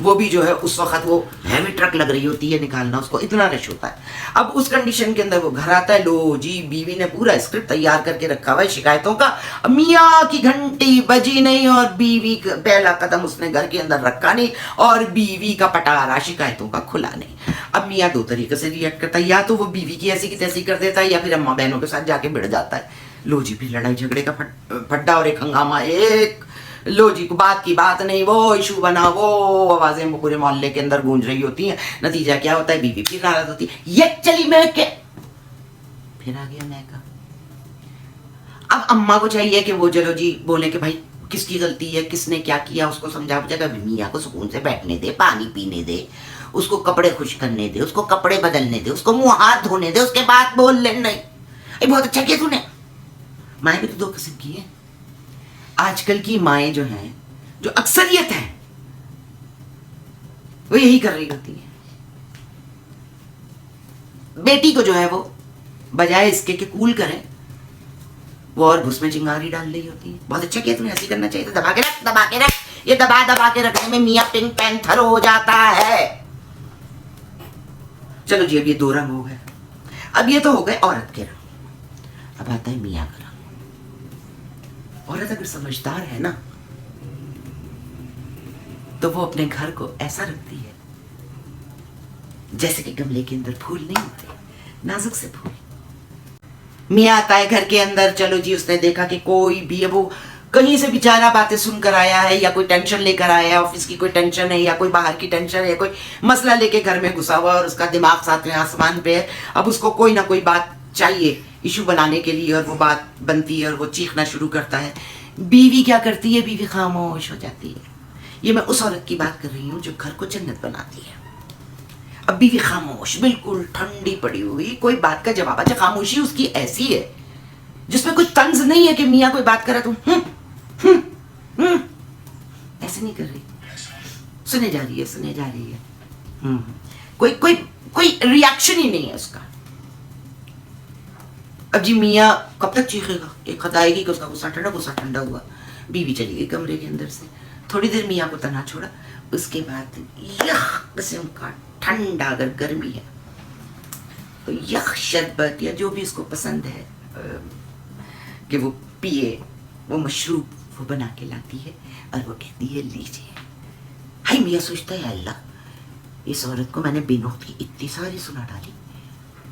وہ بھی جو ہے اس وقت وہ ہیوی ٹرک لگ رہی ہوتی ہے نکالنا اس کو، اتنا رش ہوتا ہے. اب اس کنڈیشن کے اندر وہ گھر آتا ہے. لو جی بیوی نے پورا اسکرپٹ تیار کر کے رکھا ہوا ہے شکایتوں کا. میاں کی گھنٹی بجی نہیں اور بیوی کا پہلا قدم اس نے گھر کے اندر رکھا نہیں اور بیوی کا پٹارا شکایتوں کا کھلا نہیں. اب میاں دو طریقے سے ریئیکٹ کرتا ہے، یا تو وہ بیوی کی ایسی کی تیسی کر دیتا ہے یا پھر اماں بہنوں کے ساتھ جا کے بڑھ جاتا ہے. لو جی پھر لڑائی جھگڑے کا پھڈا اور ایک ہنگامہ. ایک لو جی بات کی بات نہیں، وہ ایشو بنا، وہ آوازیں پورے محلے کے اندر گونج رہی ہوتی ہیں. نتیجہ کیا ہوتا ہے؟ بیوی پھر ناراض ہوتی ہے، یہ چلی میں کے پھر آ گیا میں کا. اب اماں کو چاہیے کہ وہ چلو جی بولیں کہ بھائی کس کی غلطی ہے، کس نے کیا کیا، اس کو سمجھا بجھا کر میاں کو سکون سے بیٹھنے دے، پانی پینے دے، اس کو کپڑے خشک کرنے دے، اس کو کپڑے بدلنے دے، اس کو منہ ہاتھ دھونے دے، اس کے بعد بول لے. نہیں بہت اچھا کیا تو نے. مائیں بھی تو دو قسم کی ہیں. آج کل کی مائیں جو ہیں، جو اکثریت ہیں، وہ یہی کر رہی ہوتی ہیں. بیٹی کو جو ہے وہ بجائے اس کے کہ کول کریں، وہ اور گھس میں چنگاری ڈال رہی ہوتی ہے. بہت اچھا کیا تم نے، ایسی کرنا چاہیے تھا، دبا کے رکھ دبا کے رکھ. یہ دبا دبا کے رکھنے میں میاں پنک پینتھر ہو جاتا ہے. چلو جی اب یہ دو رنگ ہو گئے. اب یہ تو ہو گئے عورت کے رنگ. اب آتا ہے میاں کا رنگ. عورت اگر سمجھدار ہے نا تو وہ اپنے گھر کو ایسا رکھتی ہے جیسے کہ گملے کے اندر پھول نہیں ہوتے، نازک سے پھول. میاں آتا ہے گھر کے اندر. چلو جی اس نے دیکھا کہ کوئی بھی اب وہ کہیں سے بیچارہ باتیں سن کر آیا ہے یا کوئی ٹینشن لے کر آیا ہے، آفس کی کوئی ٹینشن ہے یا کوئی باہر کی ٹینشن ہے، کوئی مسئلہ لے کے گھر میں گھسا ہوا اور اس کا دماغ ساتھ میں آسمان پہ ہے. اب اس کو کوئی نہ کوئی بات چاہیے ایشو بنانے کے لیے اور وہ بات بنتی ہے اور وہ چیخنا شروع کرتا ہے. بیوی کیا کرتی ہے؟ بیوی خاموش ہو جاتی ہے. یہ میں اس عورت کی بات کر رہی ہوں جو گھر کو جنت بناتی ہے. اب بیوی خاموش، بالکل ٹھنڈی پڑی ہوئی، کوئی بات کا جواب. اچھا خاموشی اس کی ایسی ہے جس میں کوئی طنز نہیں ہے کہ میاں کوئی بات کرا تو ایسے نہیں کر رہی، سنے جا رہی ہے سنے جا رہی ہے. کوئی کوئی کوئی ریاکشن ہی نہیں ہے اس کا. اب جی میاں کب تک چیخے گا؟ ایک خط آئے گی کہ اس کا غصہ ٹھنڈا ہوا. بیوی چلی گئی کمرے کے اندر سے. تھوڑی دیر میاں کو تنہا چھوڑا. اس کے بعد یخ قسم کا ٹھنڈا، اگر گرمی ہے تو یخ شربت یا جو بھی اس کو پسند ہے کہ وہ پیے، وہ مشروب وہ بنا کے لاتی ہے اور وہ کہتی ہے لیجیے. ہائی میاں سوچتا ہے اللہ، اس عورت کو میں نے بے نقط کی اتنی ساری سنا ڈالی،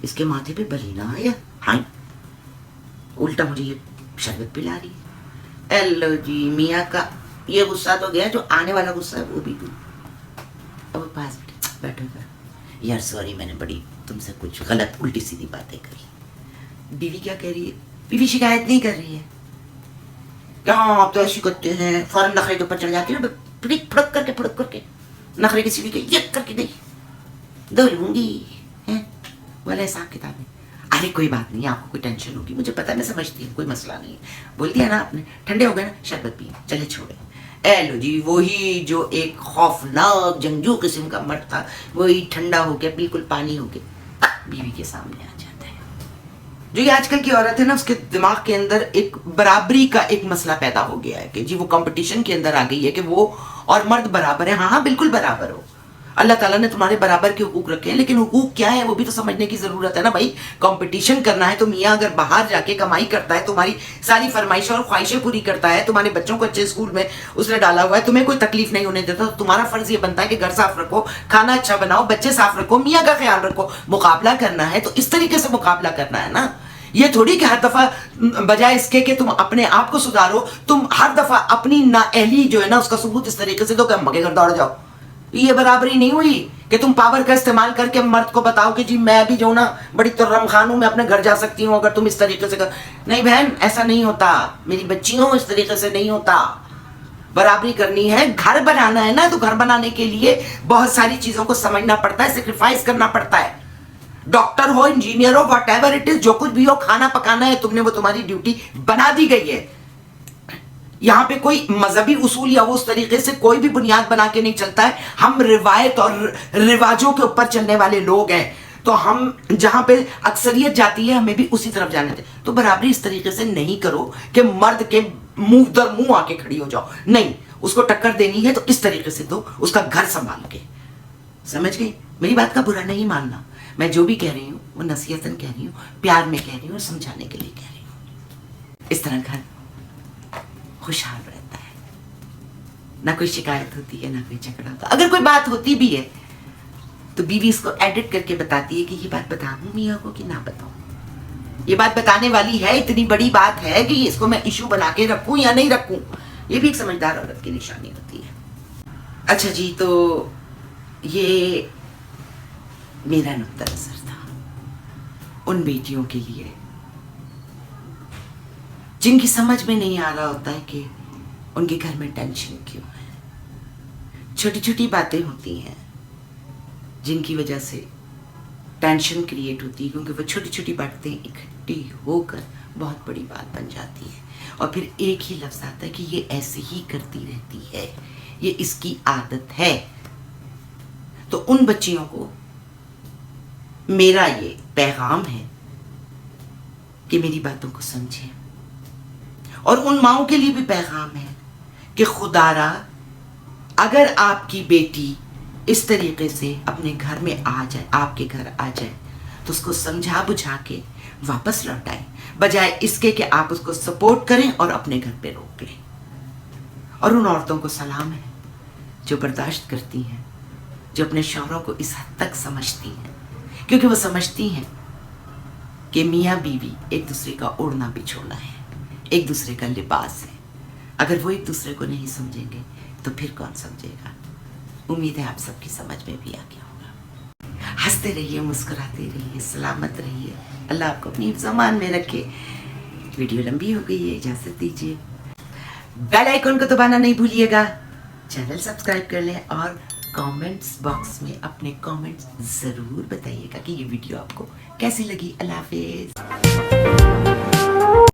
اس کے ماتھے پہ بلی نہ آیا. ہائی الٹا مجھے یہ شربت پلا رہی ہے. ایلو جی میاں کا یہ غصہ تو گیا، جو آنے والا غصہ ہے وہ بھی دوں. اب وہ پاس بیٹھے گا، یار سوری میں نے بڑی تم سے کچھ غلط الٹی سیدھی باتیں کری. بیوی کیا کہہ رہی ہے؟ بیوی شکایت نہیں کر رہی ہے کہ ہاں آپ تو ایسی کرتے ہیں، فوراً نخرے کے اوپر چڑھ جاتی ہے نا، پھڑک کر کے نخرے کی سیڑھی کے یک کر کے گئی دو لوں گی والا حساب کتاب ہے. ارے کوئی بات نہیں، آپ کو کوئی ٹینشن ہوگی، مجھے پتا، میں سمجھتی ہوں، کوئی مسئلہ نہیں. بول دیا نا آپ نے، ٹھنڈے ہو گئے نا، شربت پیے، چلے چھوڑے. اے لو جی وہی جو ایک خوفناک جنگجو قسم کا مرد تھا، وہی ٹھنڈا ہو کے بالکل پانی ہو کے بیوی کے سامنے آ جاتا ہے. جو یہ آج کل کی عورت ہے نا، اس کے دماغ کے اندر ایک برابری کا ایک مسئلہ پیدا ہو گیا ہے کہ جی وہ کمپٹیشن کے اندر آ گئی ہے کہ وہ اور مرد برابر ہیں. ہاں بالکل برابر ہو، اللہ تعالیٰ نے تمہارے برابر کے حقوق رکھے ہیں، لیکن حقوق کیا ہے وہ بھی تو سمجھنے کی ضرورت ہے نا بھائی. کمپٹیشن کرنا ہے تو میاں اگر باہر جا کے کمائی کرتا ہے، تمہاری ساری فرمائشیں اور خواہشیں پوری کرتا ہے، تمہارے بچوں کو اچھے اسکول میں اس نے ڈالا ہوا ہے، تمہیں کوئی تکلیف نہیں ہونے دیتا، تو تمہارا فرض یہ بنتا ہے کہ گھر صاف رکھو، کھانا اچھا بناؤ، بچے صاف رکھو، میاں کا خیال رکھو. مقابلہ کرنا ہے تو اس طریقے سے مقابلہ کرنا ہے نا. یہ تھوڑی کہ ہر دفعہ بجائے اس کے کہ تم اپنے آپ کو سدھارو، تم ہر دفعہ اپنی نااہلی جو ہے نا اس کا ثبوت اس طریقے سے دو کہ اماں کے گھر دوڑ جاؤ. یہ برابری نہیں ہوئی کہ تم پاور کا استعمال کر کے مرد کو بتاؤ کہ جی میں بھی جو نا بڑی ترم خان ہوں، میں اپنے گھر جا سکتی ہوں اگر تم اس طریقے سے کر. نہیں بہن، ایسا نہیں ہوتا. میری بچی ہوں، اس طریقے سے نہیں ہوتا. برابری کرنی ہے، گھر بنانا ہے نا، تو گھر بنانے کے لیے بہت ساری چیزوں کو سمجھنا پڑتا ہے، سیکریفائز کرنا پڑتا ہے. Doctor who, engineer who, what ever it is, جو کچھ بھی ہو، کھانا پکانا ہے تم نے، وہ تمہاری ڈیوٹی بنا دی گئی ہے. یہاں پہ کوئی مذہبی اصول یا وہ اس طریقے سے کوئی بھی بنیاد بنا کے نہیں چلتا ہے. ہم روایت اور رواجوں کے اوپر چلنے والے لوگ ہیں، تو ہم جہاں پہ اکثریت جاتی ہے ہمیں بھی اسی طرف جانے دیں. تو برابری اس طریقے سے نہیں کرو کہ مرد کے منہ در منہ آ کے کھڑی ہو جاؤ. نہیں، اس کو ٹکر دینی ہے تو اس طریقے سے دو، اس کا گھر سنبھال کے. سمجھ گئی؟ میری بات کا برا نہیں ماننا. میں جو بھی کہہ رہی ہوں وہ نصیحتاً کہہ رہی ہوں، پیار میں کہہ رہی ہوں اور سمجھانے کے لیے کہہ رہی ہوں. اس طرح گھر خوشحال رہتا ہے، نہ کوئی شکایت ہوتی ہے، نہ کوئی جھگڑا ہوتا. اگر کوئی بات ہوتی بھی ہے تو بیوی اس کو ایڈٹ کر کے بتاتی ہے کہ یہ بات بتا دوں میاں کو کہ نہ بتاؤں. یہ بات بتانے والی ہے، اتنی بڑی بات ہے کہ اس کو میں ایشو بنا کے رکھوں یا نہیں رکھوں. یہ بھی ایک سمجھدار عورت کی نشانی ہوتی ہے. اچھا جی، تو یہ میرا نقطہ نظر تھا ان بیٹیوں کے لیے جن کی سمجھ میں نہیں آ رہا ہوتا ہے کہ ان کے گھر میں ٹینشن کیوں ہے. چھوٹی چھوٹی باتیں ہوتی ہیں جن کی وجہ سے ٹینشن کریٹ ہوتی ہے، کیونکہ وہ چھوٹی چھوٹی باتیں اکٹھی ہو کر بہت بڑی بات بن جاتی ہے. اور پھر ایک ہی لفظ آتا ہے کہ یہ ایسے ہی کرتی رہتی ہے، یہ اس کی عادت ہے. تو ان بچیوں کو میرا یہ پیغام ہے کہ میری باتوں کو سمجھیں. اور ان ماؤں کے لیے بھی پیغام ہے کہ خدا را اگر آپ کی بیٹی اس طریقے سے اپنے گھر میں آ جائے، آپ کے گھر آ جائے، تو اس کو سمجھا بجھا کے واپس لوٹائیں، بجائے اس کے کہ آپ اس کو سپورٹ کریں اور اپنے گھر پہ روک لیں. اور ان عورتوں کو سلام ہے جو برداشت کرتی ہیں، جو اپنے شوہروں کو اس حد تک سمجھتی ہیں، کیونکہ وہ سمجھتی ہیں کہ میاں بیوی ایک دوسرے کا اوڑھنا بچھونا ہے، ایک دوسرے کا لباس ہے. اگر وہ ایک دوسرے کو نہیں سمجھیں گے تو پھر کون سمجھے گا؟ امید ہے آپ سب کی سمجھ میں بھی آ گیا ہوگا. ہنستے رہیے، مسکراتے رہیے، سلامت رہیے. اللہ آپ کو اپنی حفظ و امان میں رکھے. ویڈیو لمبی ہو گئی ہے، اجازت دیجیے. بیل آئیکن کو دبانا نہیں بھولیے گا. چینل سبسکرائب کر لیں اور کامنٹس باکس میں اپنے کامنٹس ضرور بتائیے گا کہ یہ ویڈیو آپ کو کیسی لگی. اللہ حافظ.